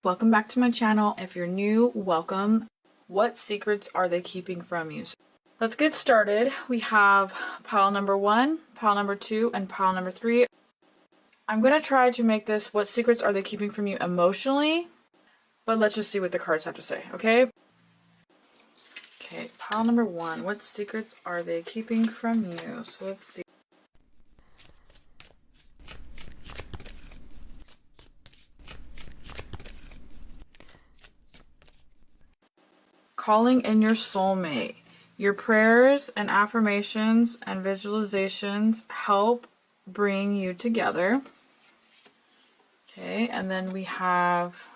Welcome back to my channel. If you're new, welcome. What secrets are they keeping from you? So let's get started. We have pile number 1, pile number 2, and pile number 3. I'm going to try to make this what secrets are they keeping from you emotionally, but let's just see what the cards have to say, okay? Okay, pile number 1. What secrets are they keeping from you? So let's see. Calling in your soulmate. Your prayers and affirmations and visualizations help bring you together. Okay, and then we have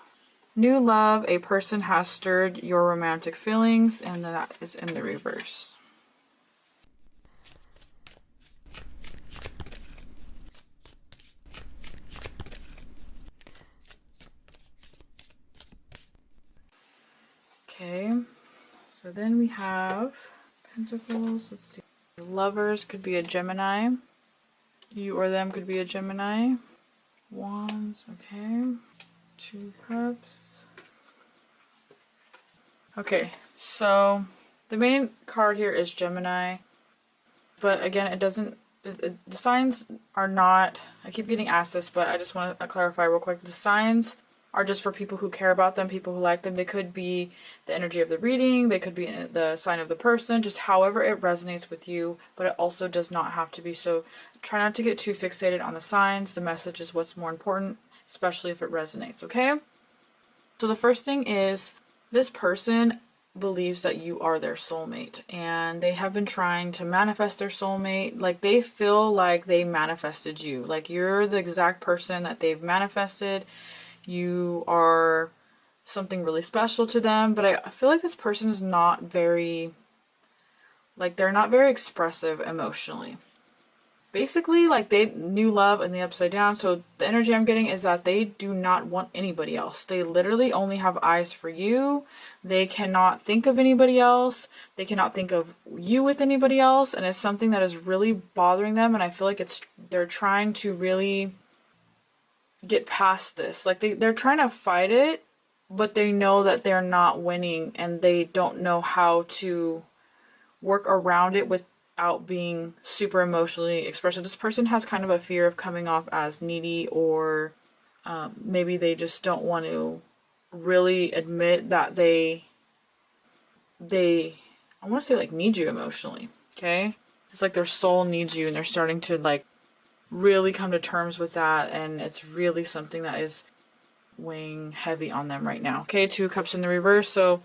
new love. A person has stirred your romantic feelings, and that is in the reverse. Okay, so then we have Pentacles. Let's see. Lovers could be a Gemini. You or them could be a Gemini. Wands, okay. 2 Cups. Okay, so the main card here is Gemini. But again, it doesn't, the signs are not, I keep getting asked this, but I just want to clarify real quick. The signs are just for people who care about them, people who like them. They could be the energy of the reading, they could be the sign of the person, just however it resonates with you, but it also does not have to be. So try not to get too fixated on the signs. The message is what's more important, especially if it resonates, okay? So the first thing is, this person believes that you are their soulmate, and they have been trying to manifest their soulmate. Like, they feel like they manifested you. Like, you're the exact person that they've manifested. You are something really special to them, but I feel like this person is not very, like, they're not very expressive emotionally. Basically, like, they knew love in the upside down. So the energy I'm getting is that they do not want anybody else. They literally only have eyes for you. They cannot think of anybody else. They cannot think of you with anybody else, and it's something that is really bothering them. And I feel like they're trying to really get past this. Like, they're trying to fight it, but they know that they're not winning, and they don't know how to work around it without being super emotionally expressive. This person has kind of a fear of coming off as needy, or maybe they just don't want to really admit that they I want to say, like, need you emotionally. Okay, it's like their soul needs you, and they're starting to, like, really come to terms with that, and it's really something that is weighing heavy on them right now. Okay, 2 Cups in the reverse. So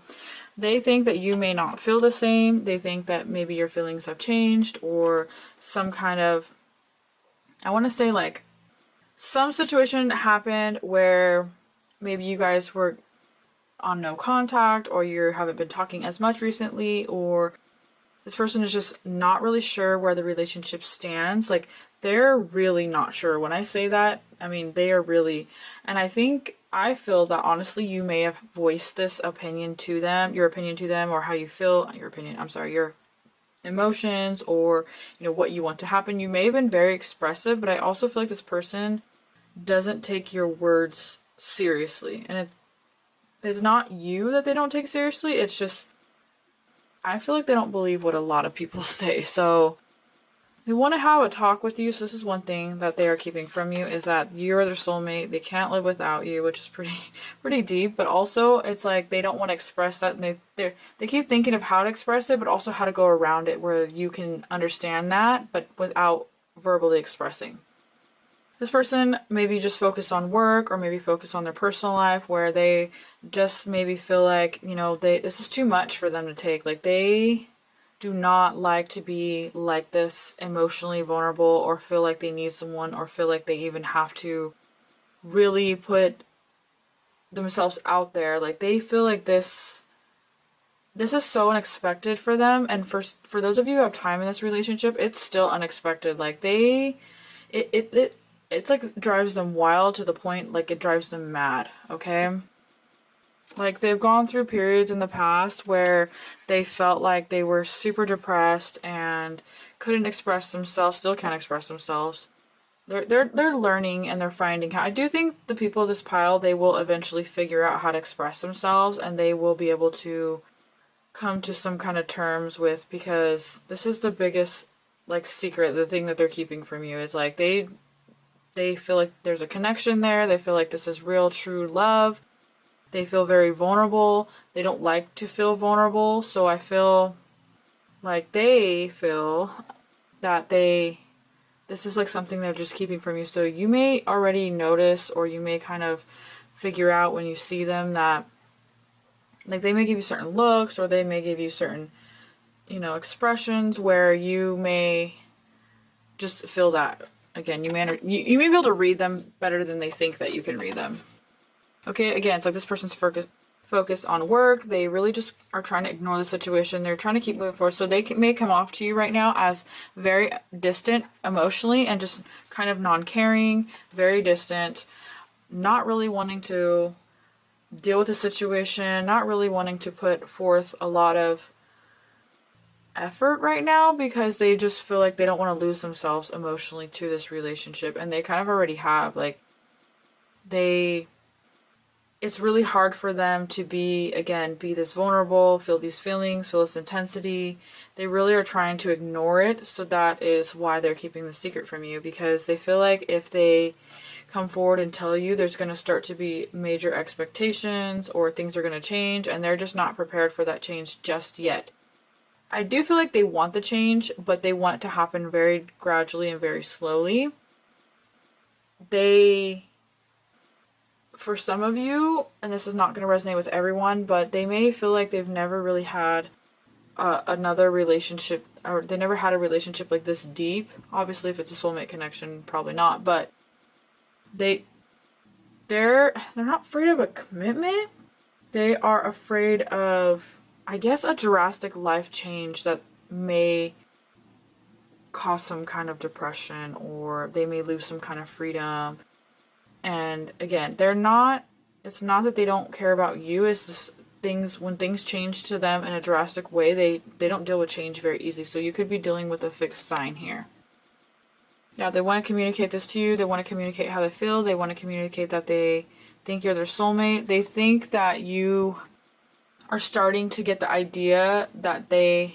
they think that you may not feel the same. They think that maybe your feelings have changed, or some kind of, I want to say, like, some situation happened where maybe you guys were on no contact, or you haven't been talking as much recently, or this person is just not really sure where the relationship stands. Like, they're really not sure. When I say that, I mean, they are really, and I feel that honestly, you may have voiced this opinion to them, your opinion to them, or how you feel, your emotions, or, what you want to happen. You may have been very expressive, but I also feel like this person doesn't take your words seriously. And it's not you that they don't take seriously, it's just, I feel like they don't believe what a lot of people say. So they want to have a talk with you. So this is one thing that they are keeping from you, is that you're their soulmate. They can't live without you, which is pretty deep. But also, it's like they don't want to express that, and they keep thinking of how to express it, but also how to go around it where you can understand that, but without verbally expressing. This person maybe just focus on work, or maybe focus on their personal life, where they just maybe feel like, this is too much for them to take. Like, they do not like to be like this, emotionally vulnerable, or feel like they need someone, or feel like they even have to really put themselves out there. Like, they feel like this is so unexpected for them. And for those of you who have time in this relationship, it's still unexpected. Like, it's like drives them wild, to the point like it drives them mad, okay? Like, they've gone through periods in the past where they felt like they were super depressed and couldn't express themselves, still can't express themselves. they're learning and they're finding how. I do think the people of this pile, they will eventually figure out how to express themselves, and they will be able to come to some kind of terms with, because this is the biggest like secret, the thing that they're keeping from you is like they feel like there's a connection there. They feel like this is real, true love. They feel very vulnerable. They don't like to feel vulnerable. So I feel like they feel that this is like something they're just keeping from you. So you may already notice, or you may kind of figure out when you see them that like they may give you certain looks, or they may give you certain, expressions where you may just feel that. Again, you may be able to read them better than they think that you can read them. Okay, again, it's like this person's focused on work. They really just are trying to ignore the situation. They're trying to keep moving forward. So they may come off to you right now as very distant emotionally and just kind of non-caring, very distant, not really wanting to deal with the situation, not really wanting to put forth a lot of effort right now, because they just feel like they don't want to lose themselves emotionally to this relationship, and they kind of already have. Like it's really hard for them to be this vulnerable, feel these feelings, feel this intensity. They really are trying to ignore it, so that is why they're keeping the secret from you, because they feel like if they come forward and tell you, there's going to start to be major expectations, or things are going to change, and they're just not prepared for that change just yet. I do feel like they want the change, but they want it to happen very gradually and very slowly. For some of you, and this is not going to resonate with everyone, but they may feel like they've never really had another relationship, or they never had a relationship like this deep. Obviously, if it's a soulmate connection, probably not, but they're not afraid of a commitment. They are afraid of, I guess, a drastic life change that may cause some kind of depression, or they may lose some kind of freedom. And again, it's not that they don't care about you, it's just when things change to them in a drastic way, they don't deal with change very easily. So you could be dealing with a fixed sign here. Yeah, they want to communicate this to you. They want to communicate how they feel. They want to communicate that they think you're their soulmate. They think that you are starting to get the idea that that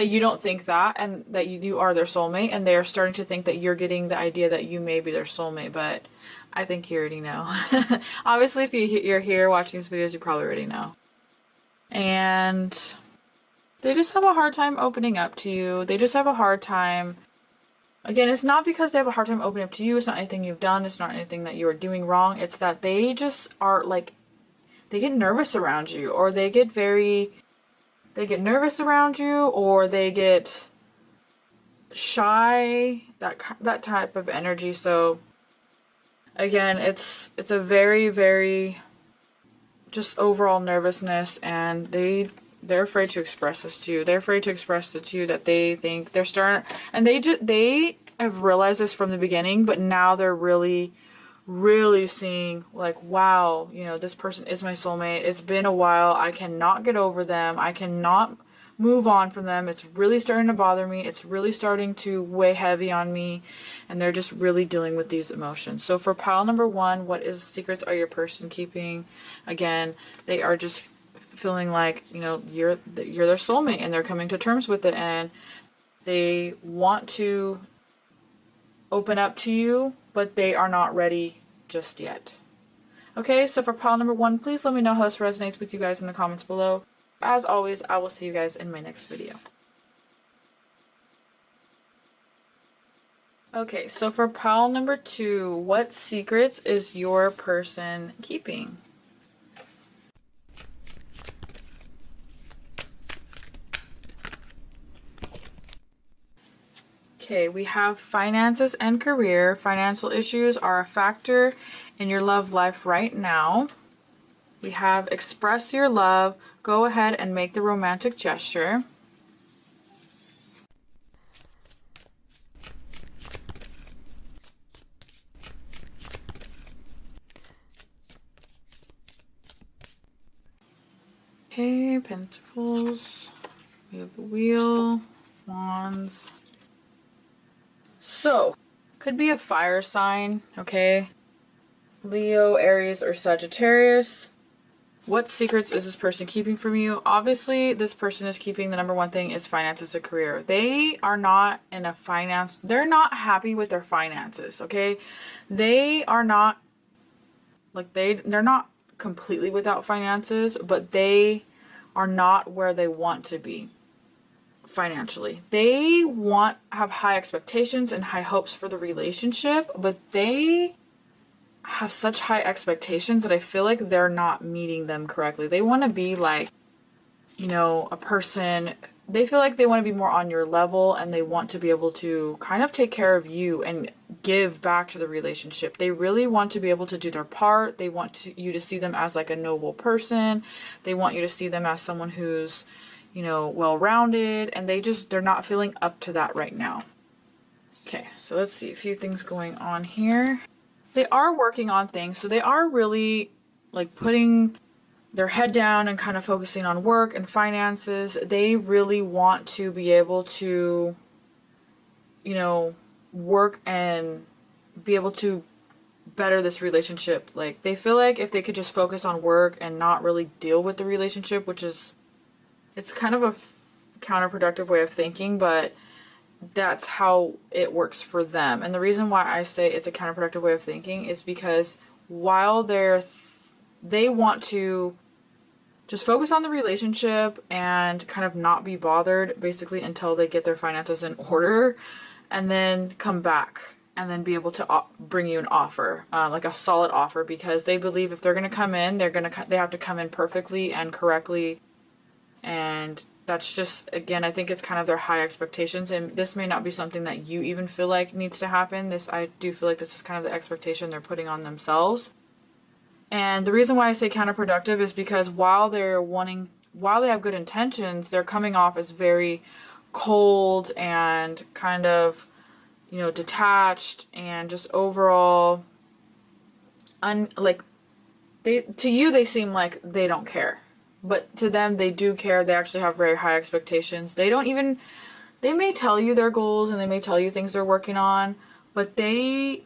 you don't think that, and that you are their soulmate, and they are starting to think that you're getting the idea that you may be their soulmate, but I think you already know. Obviously, if you're here watching these videos, you probably already know. And they just have a hard time opening up to you. They just have a hard time. Again, it's not because they have a hard time opening up to you. It's not anything you've done. It's not anything that you are doing wrong. It's that they just are like, they get nervous around you, or they get nervous around you, or they get shy, that type of energy. So again, it's a very, very just overall nervousness, and they're afraid to express this to you. They're afraid to express it to you that they think they're starting, and they have realized this from the beginning, but now they're really seeing like, wow, this person is my soulmate. It's been a while. I cannot get over them. I cannot move on from them. It's really starting to bother me. It's really starting to weigh heavy on me, and they're just really dealing with these emotions. So for pile number 1, what secrets are your person keeping? Again, they are just feeling like, you're their soulmate, and they're coming to terms with it, and they want to open up to you, but they are not ready just yet. Okay, so for pile number 1, please let me know how this resonates with you guys in the comments below. As always, I will see you guys in my next video. Okay, so for pile number 2, what secrets is your person keeping? Okay, we have finances and career. Financial issues are a factor in your love life right now. We have express your love. Go ahead and make the romantic gesture. Okay, pentacles. We have the wheel, wands. So, Could be a fire sign, okay? Leo, Aries, or Sagittarius. What secrets is this person keeping from you? Obviously, this person is keeping the number one thing is finances and career. They are not in a finance, they're not happy with their finances, okay? They are not, like they're not completely without finances, but they are not where they want to be financially. They have high expectations and high hopes for the relationship, but they have such high expectations that I feel like they're not meeting them correctly. They want to be like, a person, they feel like they want to be more on your level, and they want to be able to kind of take care of you and give back to the relationship. They really want to be able to do their part. They want you to see them as like a noble person. They want you to see them as someone who's, well-rounded, and they're not feeling up to that right now. Okay, so let's see a few things going on here. They are working on things, so they are really like putting their head down and kind of focusing on work and finances. They really want to be able to, work and be able to better this relationship. Like, they feel like if they could just focus on work and not really deal with the relationship, it's kind of a counterproductive way of thinking, but that's how it works for them. And the reason why I say it's a counterproductive way of thinking is because while they want to just focus on the relationship and kind of not be bothered basically until they get their finances in order, and then come back and then be able to bring you an offer, like a solid offer, because they believe if they're going to come in, they have to come in perfectly and correctly. And that's just, again, I think it's kind of their high expectations, and this may not be something that you even feel like needs to happen. I do feel like this is kind of the expectation they're putting on themselves. And the reason why I say counterproductive is because while they have good intentions, they're coming off as very cold and kind of, detached, and just overall to you they seem like they don't care. But to them, they do care. They actually have very high expectations. They may tell you their goals and they may tell you things they're working on, but they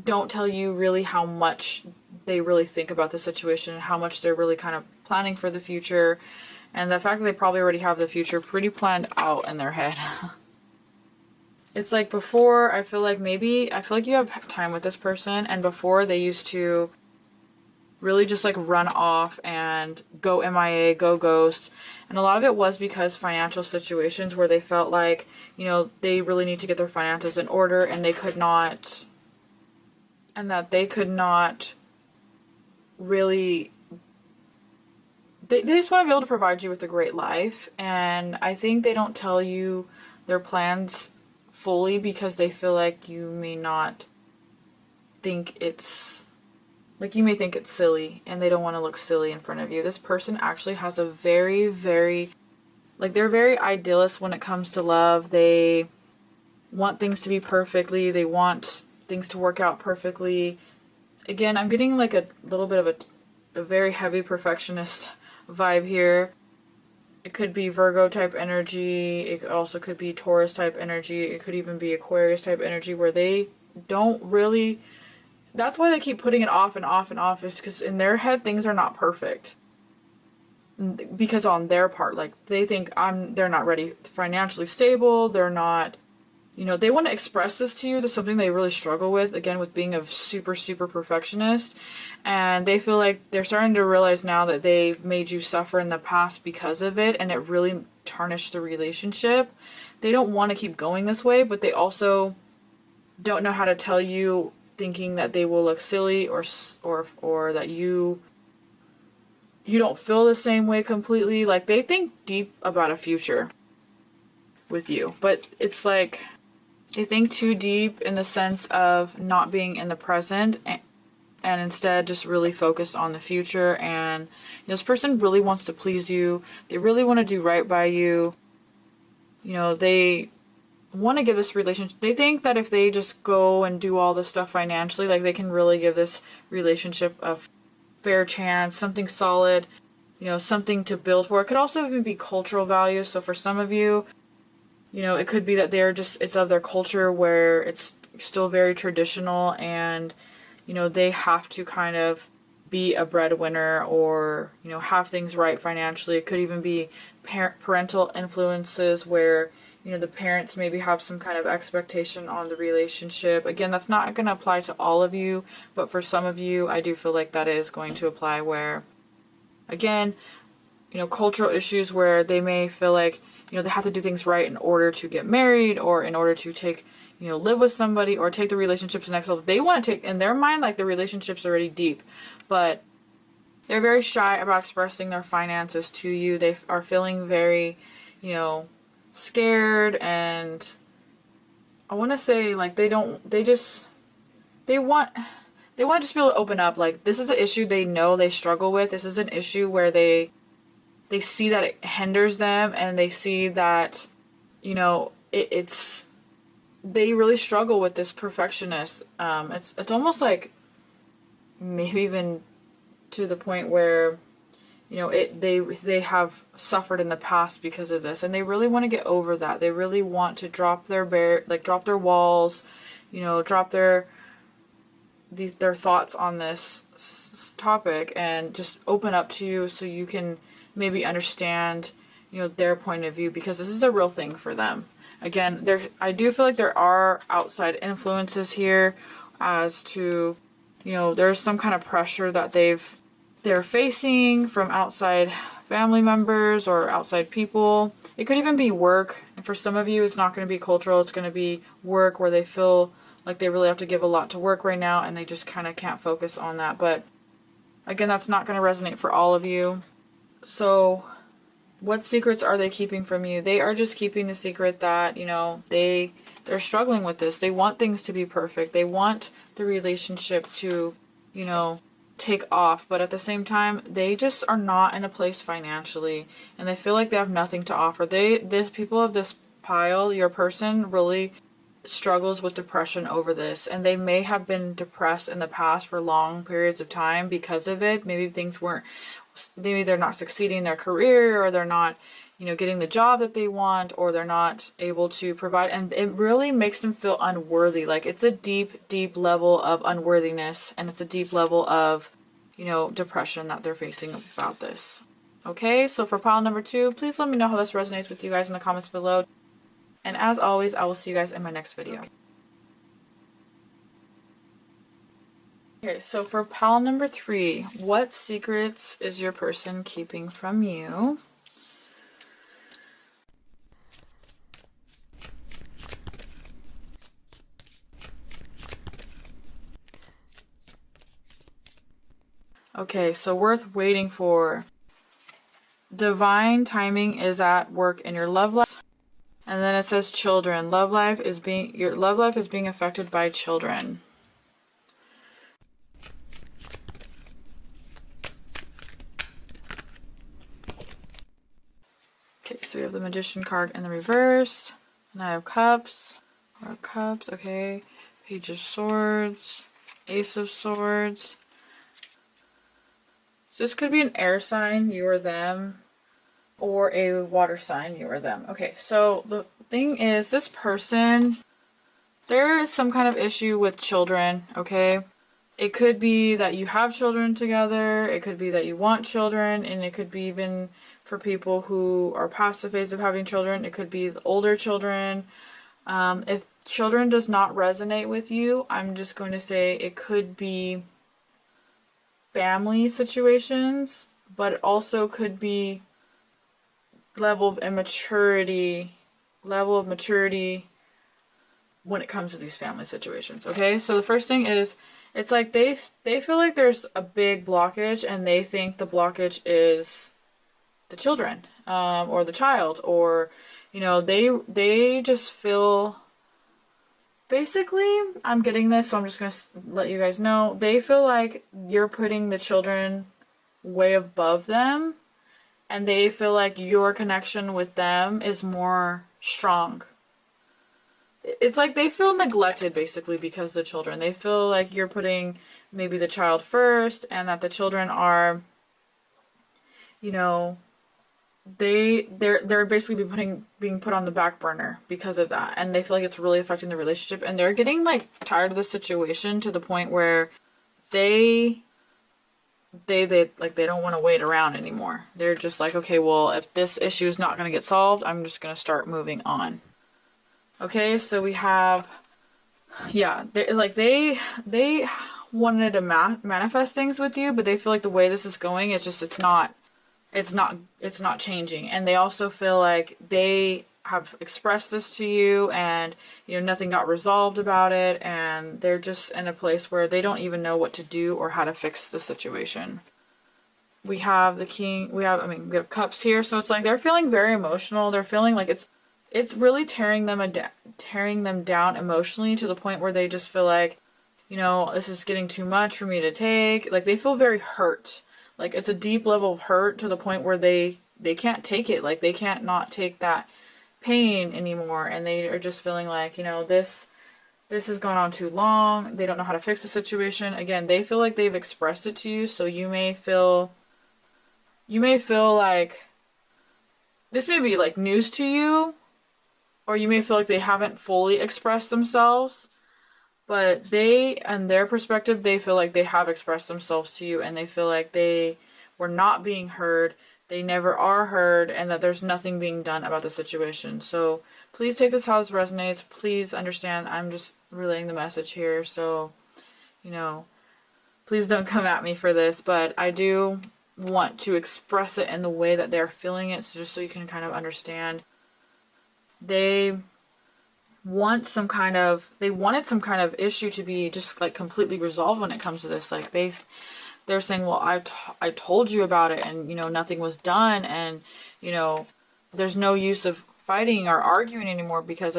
don't tell you really how much they really think about the situation and how much they're really kind of planning for the future. And the fact that they probably already have the future pretty planned out in their head. It's like before, I feel like you have time with this person, and before they used to really just like run off and go MIA, go ghost. And a lot of it was because financial situations where they felt like, they really need to get their finances in order, and they could not really, they just want to be able to provide you with a great life. And I think they don't tell you their plans fully because they feel like you may not think it's, like, you may think it's silly, and they don't want to look silly in front of you. This person actually has a very, very, they're very idealist when it comes to love. They want things to be perfectly. They want things to work out perfectly. Again, I'm getting like a little bit of a very heavy perfectionist vibe here. It could be Virgo type energy. It also could be Taurus type energy. It could even be Aquarius type energy, where they don't really, that's why they keep putting it off and off and off, is because in their head things are not perfect. Because on their part, they think they're not ready, financially stable, they're not, they want to express this to you. That's something they really struggle with, again, with being a super, super perfectionist. And they feel like they're starting to realize now that they've made you suffer in the past because of it, and it really tarnished the relationship. They don't want to keep going this way, but they also don't know how to tell you, thinking that they will look silly or that you don't feel the same way completely. Like, they think deep about a future with you, but it's like they think too deep in the sense of not being in the present, and instead just really focus on the future. And this person really wants to please you. They really want to do right by you. They want to give this relationship, they think that if they just go and do all this stuff financially, they can really give this relationship a fair chance, something solid, something to build for. It could also even be cultural values. So for some of you, it could be that it's of their culture where it's still very traditional, and you know, they have to kind of be a breadwinner, or you know, have things right financially. It could even be parental influences where, you know, the parents maybe have some kind of expectation on the relationship. Again, that's not going to apply to all of you, but for some of you, I do feel like that is going to apply, where, again, you know, cultural issues where they may feel like, you know, they have to do things right in order to get married, or in order to take, you know, live with somebody, or take the relationship to the next level. They want to take, in their mind, like the relationship's already deep, but they're very shy about expressing their finances to you. They are feeling very, you know, scared, and I want to say, like, they want to just be able to open up. Like, this is an issue they know they struggle with. This is an issue where they see that it hinders them, and they see that, you know, they really struggle with this perfectionist. It's almost like maybe even to the point where, you know, they have suffered in the past because of this, and they really want to get over that. They really want to drop their walls, you know, drop their thoughts on this topic, and just open up to you, so you can maybe understand, you know, their point of view, because this is a real thing for them. Again, I do feel like there are outside influences here, as to, you know, there's some kind of pressure that they're facing from outside family members or outside people. It could even be work. And for some of you, it's not going to be cultural. It's going to be work, where they feel like they really have to give a lot to work right now, and they just kind of can't focus on that. But again, that's not going to resonate for all of you. So what secrets are they keeping from you? They are just keeping the secret that, you know, they're struggling with this. They want things to be perfect. They want the relationship to, you know, take off, but at the same time, they just are not in a place financially, and they feel like they have nothing to offer. People of this pile, your person really struggles with depression over this, and they may have been depressed in the past for long periods of time because of it. Maybe they're not succeeding in their career, or they're not, you know, getting the job that they want, or they're not able to provide, and it really makes them feel unworthy. Like, it's a deep level of unworthiness, and it's a deep level of, you know, depression that they're facing about this. Okay, so for pile number 2, please let me know how this resonates with you guys in the comments below. And as always, I will see you guys in my next video. Okay, so for pile number 3, what secrets is your person keeping from you? Okay, so worth waiting for. Divine timing is at work in your love life. And then it says children. Your love life is being affected by children. Okay, so we have the Magician card in the reverse. Knight of Cups. Four of Cups, okay. Page of Swords. Ace of Swords. So this could be an air sign, you or them, or a water sign, you or them. Okay, so the thing is, this person, there is some kind of issue with children, okay? It could be that you have children together, it could be that you want children, and it could be even for people who are past the phase of having children, it could be the older children. If children does not resonate with you, I'm just going to say it could be family situations, but it also could be level of maturity when it comes to these family situations. Okay, so the first thing is, it's like they feel like there's a big blockage, and they think the blockage is the children, or the child, or, you know, they just feel, basically, I'm getting this, so I'm just going to let you guys know, they feel like you're putting the children way above them, and they feel like your connection with them is more strong. It's like they feel neglected, basically, because the children. They feel like you're putting maybe the child first, and that the children are, you know, they're basically being put on the back burner because of that, and they feel like it's really affecting the relationship, and they're getting like tired of the situation to the point where they like they don't want to wait around anymore. They're just like, okay, well, if this issue is not going to get solved, I'm just going to start moving on. Okay, so we have, yeah, they wanted to manifest things with you, but they feel like the way this is going, it's not changing. And they also feel like they have expressed this to you, and nothing got resolved about it, and they're just in a place where they don't even know what to do or how to fix the situation. We have the king, we have cups here, so it's like they're feeling very emotional. They're feeling like it's really tearing them down emotionally, to the point where they just feel like, this is getting too much for me to take. Like, they feel very hurt. Like, it's a deep level of hurt, to the point where they can't take it. Like, they can't not take that pain anymore, and they are just feeling like, this has gone on too long. They don't know how to fix the situation. Again, they feel like they've expressed it to you, so you may feel like this may be like news to you, or you may feel like they haven't fully expressed themselves, but they, in their perspective, they feel like they have expressed themselves to you, and they feel like they were not being heard, they never are heard, and that there's nothing being done about the situation. So please take this how this resonates. Please understand, I'm just relaying the message here, so, please don't come at me for this, but I do want to express it in the way that they're feeling it, so just so you can kind of understand. They wanted some kind of issue to be just like completely resolved when it comes to this. Like, they're saying, well, I told you about it, and nothing was done, and there's no use of fighting or arguing anymore, because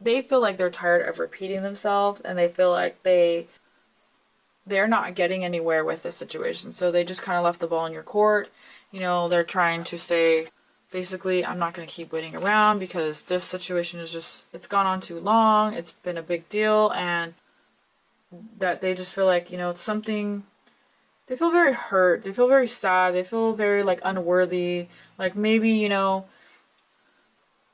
they feel like they're tired of repeating themselves, and they feel like they're not getting anywhere with this situation. So they just kind of left the ball in your court. They're trying to say, basically, I'm not going to keep waiting around, because this situation is it's gone on too long. It's been a big deal, and that they just feel like, it's something. They feel very hurt. They feel very sad. They feel very like unworthy. Like, maybe,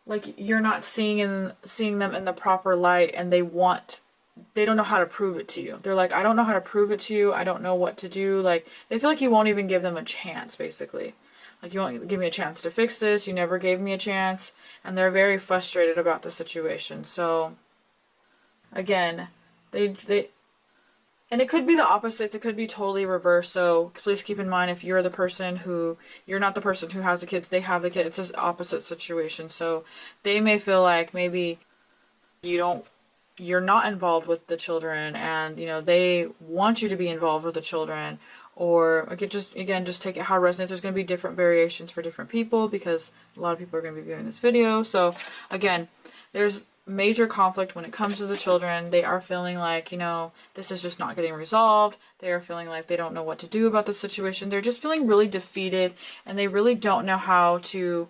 like you're not seeing them in the proper light, and they don't know how to prove it to you. They're like, I don't know how to prove it to you. I don't know what to do. Like, they feel like you won't even give them a chance, basically. Like, you won't give me a chance to fix this. You never gave me a chance. And they're very frustrated about the situation. So, again, and it could be the opposites. It could be totally reversed. So please keep in mind, if you're you're not the person who has the kids, they have the kid. It's this opposite situation. So they may feel like maybe you're not involved with the children, and they want you to be involved with the children. Or just take it how it resonates. There's going to be different variations for different people, because a lot of people are going to be viewing this video. So again, there's major conflict when it comes to the children. They are feeling like, this is just not getting resolved. They are feeling like they don't know what to do about the situation. They're just feeling really defeated, and they really don't know how to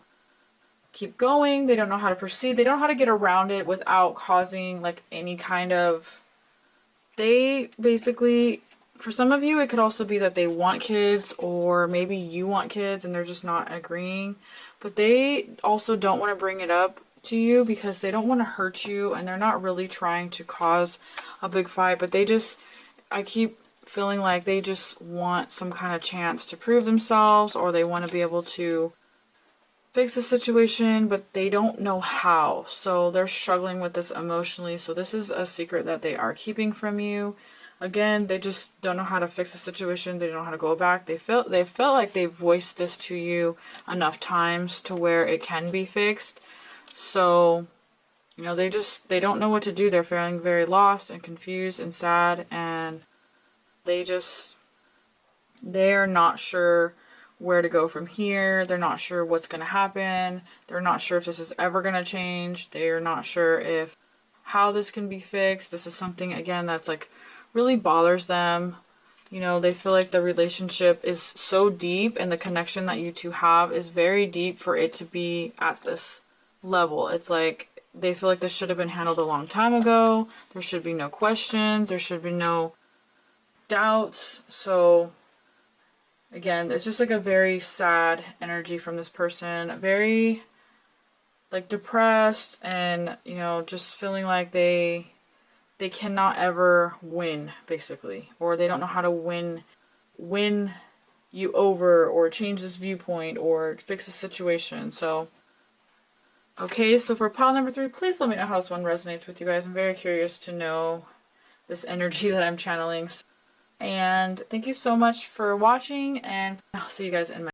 keep going. They don't know how to proceed. They don't know how to get around it without causing like any kind of. They basically, for some of you, it could also be that they want kids, or maybe you want kids and they're just not agreeing. But they also don't want to bring it up to you, because they don't want to hurt you, and they're not really trying to cause a big fight. But I keep feeling like they just want some kind of chance to prove themselves, or they want to be able to fix the situation, but they don't know how. So they're struggling with this emotionally. So this is a secret that they are keeping from you. Again, they just don't know how to fix the situation. They don't know how to go back. They felt like they voiced this to you enough times to where it can be fixed. So, they don't know what to do. They're feeling very lost and confused and sad, and they're not sure where to go from here. They're not sure what's going to happen. They're not sure if this is ever going to change. They're not sure how this can be fixed. This is something, again, that's like really bothers them. They feel like the relationship is so deep, and the connection that you two have is very deep for it to be at this level. It's like they feel like this should have been handled a long time ago. There should be no questions. There should be no doubts. So Again, it's just like a very sad energy from this person. Very like depressed and, you know, just feeling like they cannot ever win, basically. Or they don't know how to win you over or change this viewpoint or fix the situation. So okay, so for pile number 3, please let me know how this one resonates with you guys. I'm very curious to know this energy that I'm channeling. And thank you so much for watching, and I'll see you guys in my